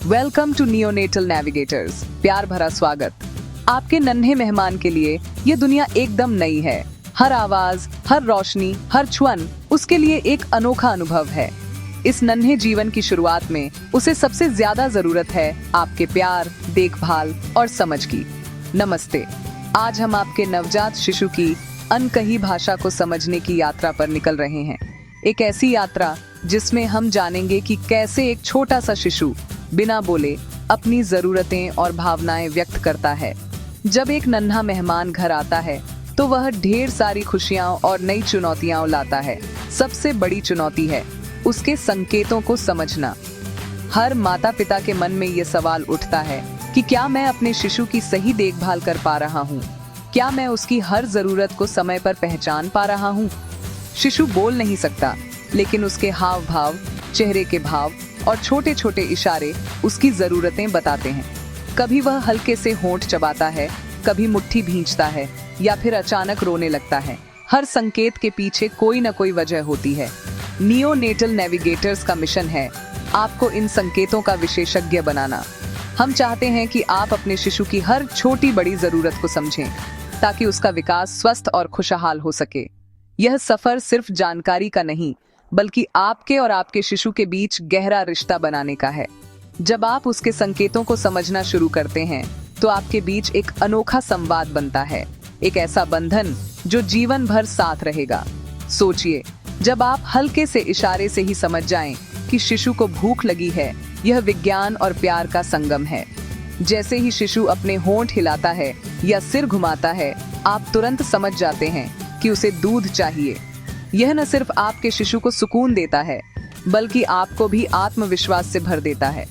Welcome to neonatal navigators. प्यार भरा स्वागत। आपके नन्हे मेहमान के लिए ये दुनिया एकदम नई है। हर आवाज, हर रोशनी, हर छुअन उसके लिए एक अनोखा अनुभव है। इस नन्हे जीवन की शुरुआत में उसे सबसे ज्यादा जरूरत है आपके प्यार, देखभाल और समझ की। नमस्ते। आज हम आपके नवजात शिशु की अनकही भाषा को समझने की यात्रा पर निकल रहे हैं। एक ऐसी यात्रा जिसमें हम जानेंगे कि कैसे एक छोटा सा शिशु बिना बोले अपनी जरूरतें और भावनाएं व्यक्त करता है। जब एक नन्हा मेहमान घर आता है तो वह ढेर सारी खुशियां और नई चुनौतियां लाता है। सबसे बड़ी चुनौती है उसके संकेतों को समझना। हर माता पिता के मन में ये सवाल उठता है कि क्या मैं अपने शिशु की सही देखभाल कर पा रहा हूँ? क्या मैं उसकी हर जरूरत को समय पर पहचान पा रहा हूँ? शिशु बोल नहीं सकता, लेकिन उसके हाव भाव, चेहरे के भाव और छोटे छोटे इशारे उसकी जरूरतें बताते हैं। कभी वह हल्के से होंठ चबाता है, कभी मुट्ठी भींचता है या फिर अचानक रोने लगता है। हर संकेत के पीछे कोई न कोई वजह होती है। नियोनेटल नेविगेटर्स का मिशन है आपको इन संकेतों का विशेषज्ञ बनाना। हम चाहते हैं कि आप अपने शिशु की हर छोटी बड़ी जरूरत को समझें ताकि उसका विकास स्वस्थ और खुशहाल हो सके। यह सफर सिर्फ जानकारी का नहीं, बल्कि आपके और आपके शिशु के बीच गहरा रिश्ता बनाने का है। जब आप उसके संकेतों को समझना शुरू करते हैं तो आपके बीच एक अनोखा संवाद बनता है, एक ऐसा बंधन जो जीवन भर साथ रहेगा। सोचिए, जब आप हल्के से इशारे से ही समझ जाएं कि शिशु को भूख लगी है, यह विज्ञान और प्यार का संगम है। जैसे ही शिशु अपने होंठ हिलाता है या सिर घुमाता है, आप तुरंत समझ जाते हैं कि उसे दूध चाहिए। यह न सिर्फ आपके शिशु को सुकून देता है, बल्कि आपको भी आत्मविश्वास से भर देता है।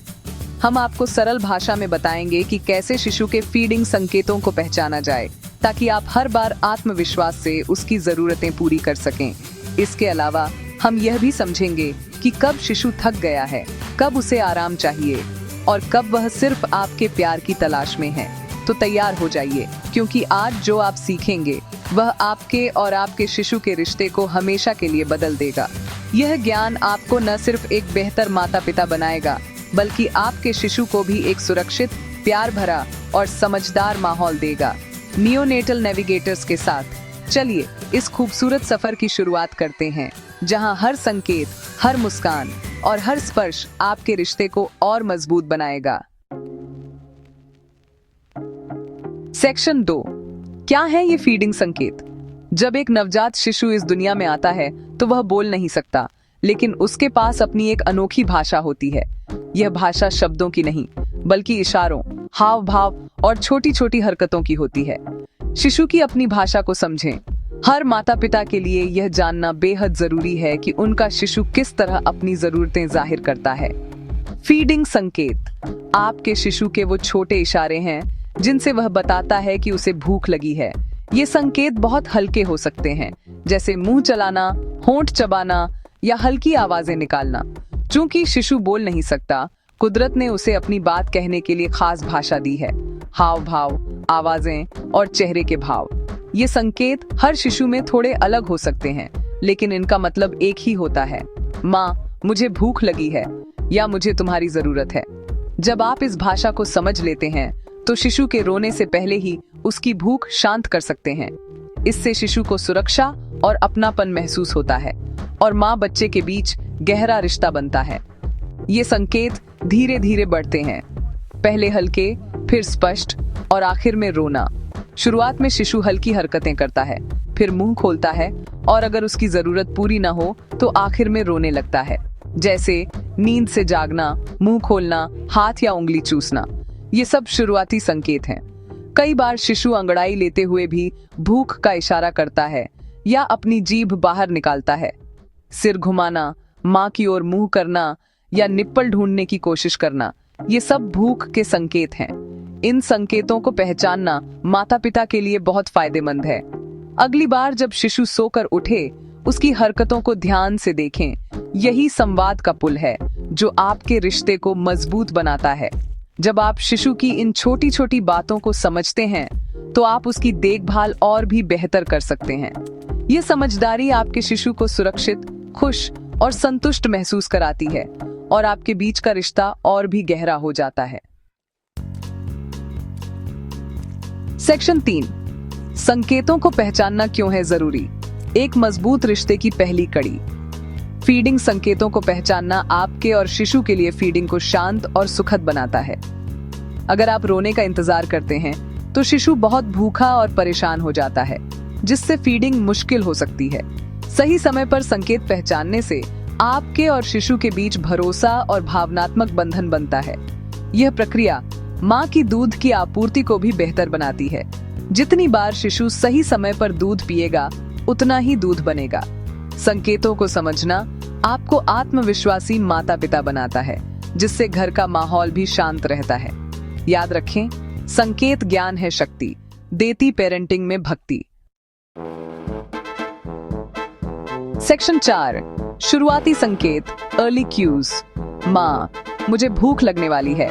हम आपको सरल भाषा में बताएंगे कि कैसे शिशु के फीडिंग संकेतों को पहचाना जाए, ताकि आप हर बार आत्मविश्वास से उसकी जरूरतें पूरी कर सकें। इसके अलावा हम यह भी समझेंगे कि कब शिशु थक गया है, कब उसे आराम चाहिए और कब वह सिर्फ आपके प्यार की तलाश में है। तो तैयार हो जाइए, क्योंकि आज जो आप सीखेंगे वह आपके और आपके शिशु के रिश्ते को हमेशा के लिए बदल देगा। यह ज्ञान आपको न सिर्फ एक बेहतर माता पिता बनाएगा, बल्कि आपके शिशु को भी एक सुरक्षित, प्यार भरा और समझदार माहौल देगा। नियोनेटल नेविगेटर्स के साथ चलिए इस खूबसूरत सफर की शुरुआत करते हैं, जहां हर संकेत, हर मुस्कान और हर स्पर्श आपके रिश्ते को और मजबूत बनाएगा। सेक्शन 2, क्या है ये फीडिंग संकेत? जब एक नवजात शिशु इस दुनिया में आता है तो वह बोल नहीं सकता, लेकिन उसके पास अपनी एक अनोखी भाषा होती है। यह भाषा शब्दों की नहीं, बल्कि इशारों, हाव भाव और छोटी छोटी हरकतों की होती है। शिशु की अपनी भाषा को समझें। हर माता पिता के लिए यह जानना बेहद जरूरी है कि उनका शिशु किस तरह अपनी जरूरतें जाहिर करता है। फीडिंग संकेत आपके शिशु के वो छोटे इशारे हैं जिनसे वह बताता है कि उसे भूख लगी है। ये संकेत बहुत हल्के हो सकते हैं, जैसे मुंह चलाना, होंठ चबाना या हल्की आवाजें निकालना। चूंकि शिशु बोल नहीं सकता, कुदरत ने उसे अपनी बात कहने के लिए खास भाषा दी है। हाव भाव, आवाजें और चेहरे के भाव, ये संकेत हर शिशु में थोड़े अलग हो सकते हैं, लेकिन इनका मतलब एक ही होता है। माँ, मुझे भूख लगी है या मुझे तुम्हारी जरूरत है। जब आप इस भाषा को समझ लेते हैं तो शिशु के रोने से पहले ही उसकी भूख शांत कर सकते हैं। इससे शिशु को सुरक्षा और अपनापन महसूस होता है और माँ बच्चे के बीच गहरा रिश्ता बनता है। ये संकेत धीरे धीरे बढ़ते हैं, पहले हल्के, फिर स्पष्ट और आखिर में रोना। शुरुआत में शिशु हल्की हरकतें करता है, फिर मुंह खोलता है और अगर उसकी जरूरत पूरी ना हो तो आखिर में रोने लगता है, जैसे नींद से जागना, मुंह खोलना, हाथ या उंगली चूसना। ये सब शुरुआती संकेत हैं। कई बार शिशु अंगड़ाई लेते हुए भी भूख का इशारा करता है या अपनी जीभ बाहर निकालता है। सिर घुमाना, माँ की ओर मुंह करना या निप्पल ढूंढने की कोशिश करना, ये सब भूख के संकेत हैं। इन संकेतों को पहचानना माता पिता के लिए बहुत फायदेमंद है। अगली बार जब शिशु सोकर उठे, उसकी हरकतों को ध्यान से देखें। यही संवाद का पुल है जो आपके रिश्ते को मजबूत बनाता है। जब आप शिशु की इन छोटी छोटी बातों को समझते हैं तो आप उसकी देखभाल और भी बेहतर कर सकते हैं। ये समझदारी आपके शिशु को सुरक्षित, खुश और संतुष्ट महसूस कराती है और आपके बीच का रिश्ता और भी गहरा हो जाता है। सेक्शन 3, संकेतों को पहचानना क्यों है जरूरी। एक मजबूत रिश्ते की पहली कड़ी। फीडिंग संकेतों को पहचानना आपके और शिशु के लिए फीडिंग को शांत और सुखद बनाता है। अगर आप रोने का इंतजार करते हैं तो शिशु बहुत भूखा और परेशान हो जाता है, जिससे फीडिंग मुश्किल हो सकती है। सही समय पर संकेत पहचानने से आपके और शिशु के बीच भरोसा और भावनात्मक बंधन बनता है। यह प्रक्रिया माँ की दूध की आपूर्ति को भी बेहतर बनाती है। जितनी बार शिशु सही समय पर दूध पिएगा, उतना ही दूध बनेगा। संकेतों को समझना आपको आत्मविश्वासी माता पिता बनाता है, जिससे घर का माहौल भी शांत रहता है। याद रखें, संकेत ज्ञान है शक्ति, देती पेरेंटिंग में भक्ति। सेक्शन 4, शुरुआती संकेत, अर्ली क्यूज। माँ, मुझे भूख लगने वाली है।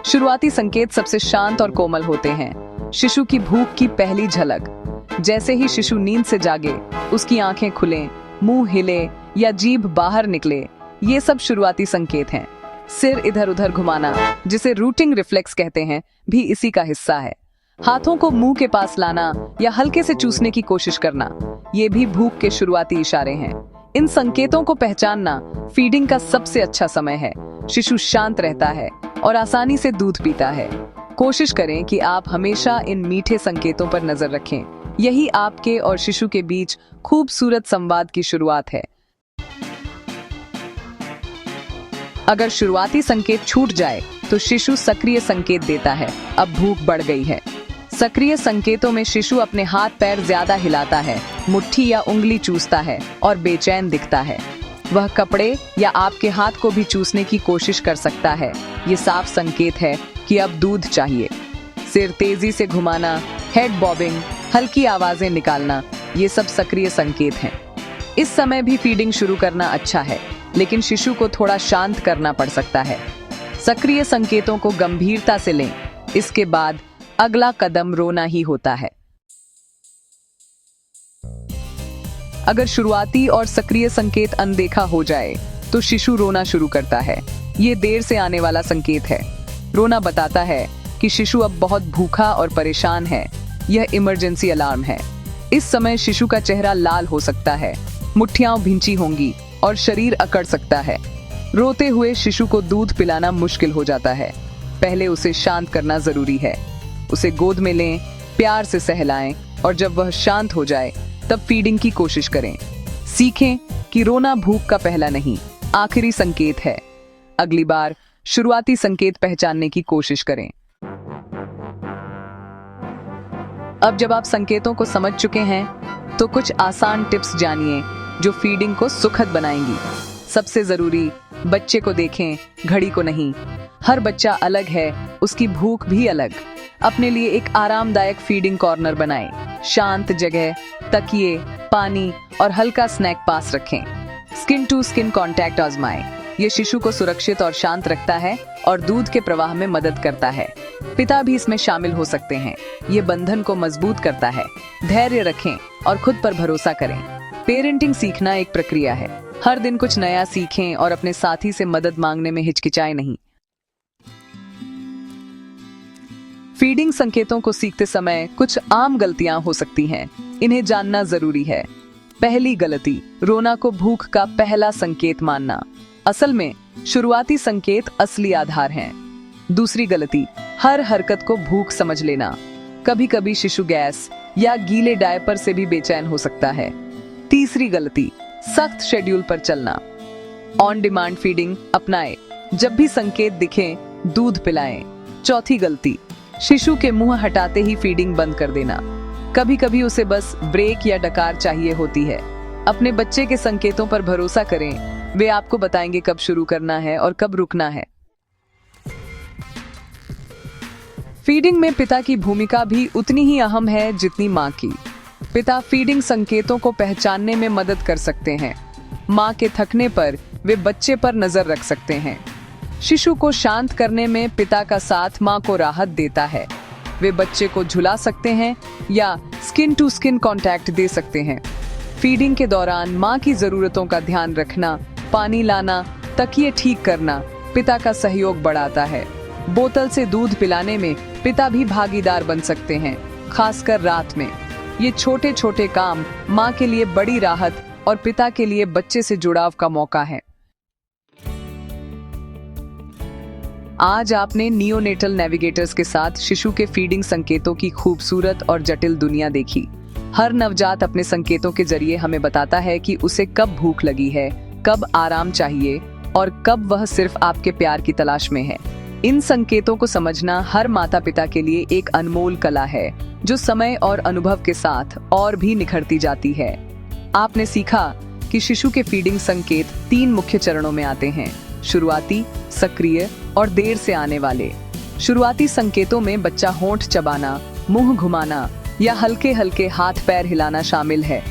शुरुआती संकेत सबसे शांत और कोमल होते हैं। शिशु की भूख की पहली झलक। जैसे ही शिशु नींद से जागे, उसकी आंखें खुलें, मुंह हिले या जीभ बाहर निकले, ये सब शुरुआती संकेत हैं। सिर इधर उधर घुमाना, जिसे रूटिंग रिफ्लेक्स कहते हैं, भी इसी का हिस्सा है। हाथों को मुंह के पास लाना या हल्के से चूसने की कोशिश करना, ये भी भूख के शुरुआती इशारे हैं। इन संकेतों को पहचानना फीडिंग का सबसे अच्छा समय है। शिशु शांत रहता है और आसानी से दूध पीता है। कोशिश करें कि आप हमेशा इन मीठे संकेतों पर नजर रखें। यही आपके और शिशु के बीच खूबसूरत संवाद की शुरुआत है। अगर शुरुआती संकेत छूट जाए तो शिशु सक्रिय संकेत देता है, अब भूख बढ़ गई है। सक्रिय संकेतों में शिशु अपने हाथ पैर ज्यादा हिलाता है, मुट्ठी या उंगली चूसता है और बेचैन दिखता है। वह कपड़े या आपके हाथ को भी चूसने की कोशिश कर सकता है। ये साफ संकेत है कि अब दूध चाहिए। सिर तेजी से घुमाना, हेड बॉबिंग, हल्की आवाजें निकालना, ये सब सक्रिय संकेत हैं। इस समय भी फीडिंग शुरू करना अच्छा है, लेकिन शिशु को थोड़ा शांत करना पड़ सकता है। सक्रिय संकेतों को गंभीरता से लें। इसके बाद अगला कदम रोना ही होता है। अगर शुरुआती और सक्रिय संकेत अनदेखा हो जाए तो शिशु रोना शुरू करता है। ये देर से आने वाला संकेत है। रोना बताता है कि शिशु अब बहुत भूखा और परेशान है। यह इमरजेंसी अलार्म है। इस समय शिशु का चेहरा लाल हो सकता है, मुट्ठियां भींची होंगी और शरीर अकड़ सकता है। रोते हुए शिशु को दूध पिलाना मुश्किल हो जाता है। पहले उसे शांत करना जरूरी है। उसे गोद में लें, प्यार से सहलाएं और जब वह शांत हो जाए तब फीडिंग की कोशिश करें। सीखें कि रोना भूख का पहला नहीं, आखिरी संकेत है। अगली बार शुरुआती संकेत पहचानने की कोशिश करें। अब जब आप संकेतों को समझ चुके हैं तो कुछ आसान टिप्स जानिए जो फीडिंग को सुखद बनाएंगी। सबसे जरूरी, बच्चे को देखें, घड़ी को नहीं। हर बच्चा अलग है, उसकी भूख भी अलग। अपने लिए एक आरामदायक फीडिंग कॉर्नर बनाएं। शांत जगह, तकिए, पानी और हल्का स्नैक पास रखें। स्किन टू स्किन कांटेक्ट आजमाएं। ये शिशु को सुरक्षित और शांत रखता है और दूध के प्रवाह में मदद करता है। पिता भी इसमें शामिल हो सकते हैं। ये बंधन को मजबूत करता है। धैर्य रखें और खुद पर भरोसा करें। पेरेंटिंग सीखना एक प्रक्रिया है। हर दिन कुछ नया सीखें और अपने साथी से मदद मांगने में हिचकिचाएं नहीं। फीडिंग संकेतों को सीखते समय कुछ आम गलतियां हो सकती हैं। इन्हें जानना जरूरी है। पहली गलती, रोना को भूख का पहला संकेत मानना। असल में शुरुआती संकेत असली आधार हैं। दूसरी गलती, हर हरकत को भूख समझ लेना। कभी कभी शिशु गैस या गीले डायपर से भी बेचैन हो सकता है। तीसरी गलती, सख्त शेड्यूल पर चलना। ऑन डिमांड फीडिंग अपनाएं। जब भी संकेत दिखें, दूध पिलाएं। चौथी गलती, शिशु के मुंह हटाते ही फीडिंग बंद कर देना। कभी कभी उसे बस ब्रेक या डकार चाहिए होती है। अपने बच्चे के संकेतों पर भरोसा करें। वे आपको बताएंगे कब शुरू करना है और कब रुकना है। फीडिंग में पिता की भूमिका भी उतनी ही अहम है जितनी मां की। पिता फीडिंग संकेतों को पहचानने में मदद कर सकते हैं। मां के थकने पर वे बच्चे पर नजर रख सकते हैं। शिशु को शांत करने में पिता का साथ मां को राहत देता है। वे बच्चे को झुला सकते हैं या स्किन टू स्किन कांटेक्ट दे सकते हैं। फीडिंग के दौरान मां की जरूरतों का ध्यान रखना, पानी लाना तकिए ठीक करना पिता का सहयोग बढ़ाता है। बोतल से दूध पिलाने में पिता भी भागीदार बन सकते हैं, खासकर रात में। ये छोटे छोटे काम माँ के लिए बड़ी राहत और पिता के लिए बच्चे से जुड़ाव का मौका है। आज आपने नियोनेटल नेविगेटर्स के साथ शिशु के फीडिंग संकेतों की खूबसूरत और जटिल दुनिया देखी। हर नवजात अपने संकेतों के जरिए हमें बताता है कि उसे कब भूख लगी है, कब आराम चाहिए और कब वह सिर्फ आपके प्यार की तलाश में है। इन संकेतों को समझना हर माता पिता के लिए एक अनमोल कला है, जो समय और अनुभव के साथ और भी निखरती जाती है। आपने सीखा कि शिशु के फीडिंग संकेत 3 मुख्य चरणों में आते हैं: शुरुआती, सक्रिय और देर से आने वाले। शुरुआती संकेतों में बच्चा होंठ चबाना, मुंह घुमाना या हल्के हल्के हाथ पैर हिलाना शामिल है।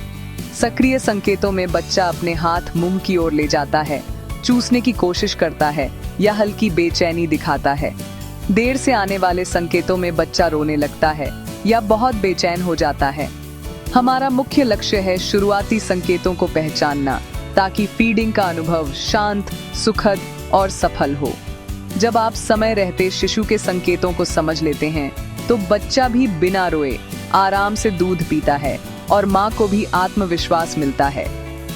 सक्रिय संकेतों में बच्चा अपने हाथ मुंह की ओर ले जाता है, चूसने की कोशिश करता है या हल्की बेचैनी दिखाता है। देर से आने वाले संकेतों में बच्चा रोने लगता है या बहुत बेचैन हो जाता है। हमारा मुख्य लक्ष्य है शुरुआती संकेतों को पहचानना, ताकि फीडिंग का अनुभव शांत, सुखद और सफल हो। जब आप समय रहते शिशु के संकेतों को समझ लेते हैं, तो बच्चा भी बिना रोए आराम से दूध पीता है और माँ को भी आत्मविश्वास मिलता है।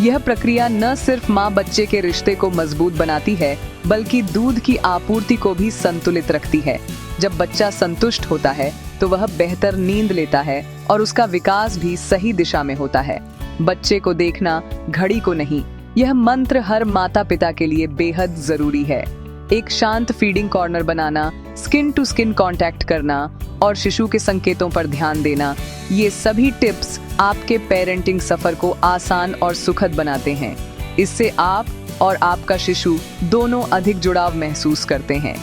यह प्रक्रिया न सिर्फ माँ बच्चे के रिश्ते को मजबूत बनाती है, बल्कि दूध की आपूर्ति को भी संतुलित रखती है। जब बच्चा संतुष्ट होता है, तो वह बेहतर नींद लेता है और उसका विकास भी सही दिशा में होता है। बच्चे को देखना, घड़ी को नहीं, यह मंत्र हर माता पिता के लिए बेहद जरूरी है। एक शांत फीडिंग कॉर्नर बनाना, स्किन टू स्किन कांटेक्ट करना और शिशु के संकेतों पर ध्यान देना, ये सभी टिप्स आपके पेरेंटिंग सफर को आसान और सुखद बनाते हैं। इससे आप और आपका शिशु दोनों अधिक जुड़ाव महसूस करते हैं।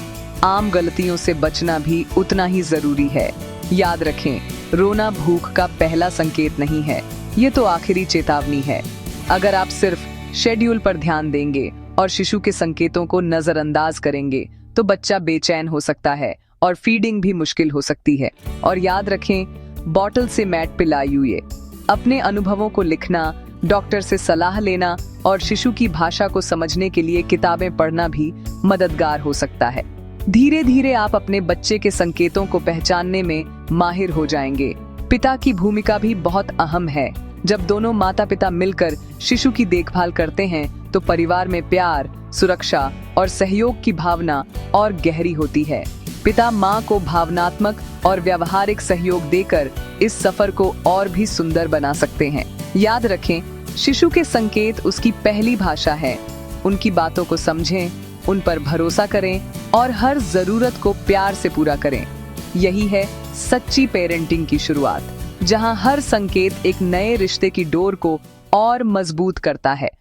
आम गलतियों से बचना भी उतना ही जरूरी है। याद रखें, रोना भूख का पहला संकेत नहीं है, ये तो आखिरी चेतावनी है। अगर आप सिर्फ शेड्यूल पर ध्यान देंगे और शिशु के संकेतों को नजरअंदाज करेंगे, तो बच्चा बेचैन हो सकता है और फीडिंग भी मुश्किल हो सकती है। और याद रखें, बॉटल से मैट पिलाइए। अपने अनुभवों को लिखना, डॉक्टर से सलाह लेना और शिशु की भाषा को समझने के लिए किताबें पढ़ना भी मददगार हो सकता है। धीरे धीरे आप अपने बच्चे के संकेतों को पहचानने में माहिर हो जाएंगे। पिता की भूमिका भी बहुत अहम है। जब दोनों माता पिता मिलकर शिशु की देखभाल करते हैं, तो परिवार में प्यार, सुरक्षा और सहयोग की भावना और गहरी होती है। पिता माँ को भावनात्मक और व्यावहारिक सहयोग देकर इस सफर को और भी सुंदर बना सकते हैं। याद रखें, शिशु के संकेत उसकी पहली भाषा है। उनकी बातों को समझें, उन पर भरोसा करें और हर जरूरत को प्यार से पूरा करें। यही है सच्ची पेरेंटिंग की शुरुआत, जहां हर संकेत एक नए रिश्ते की डोर को और मजबूत करता है।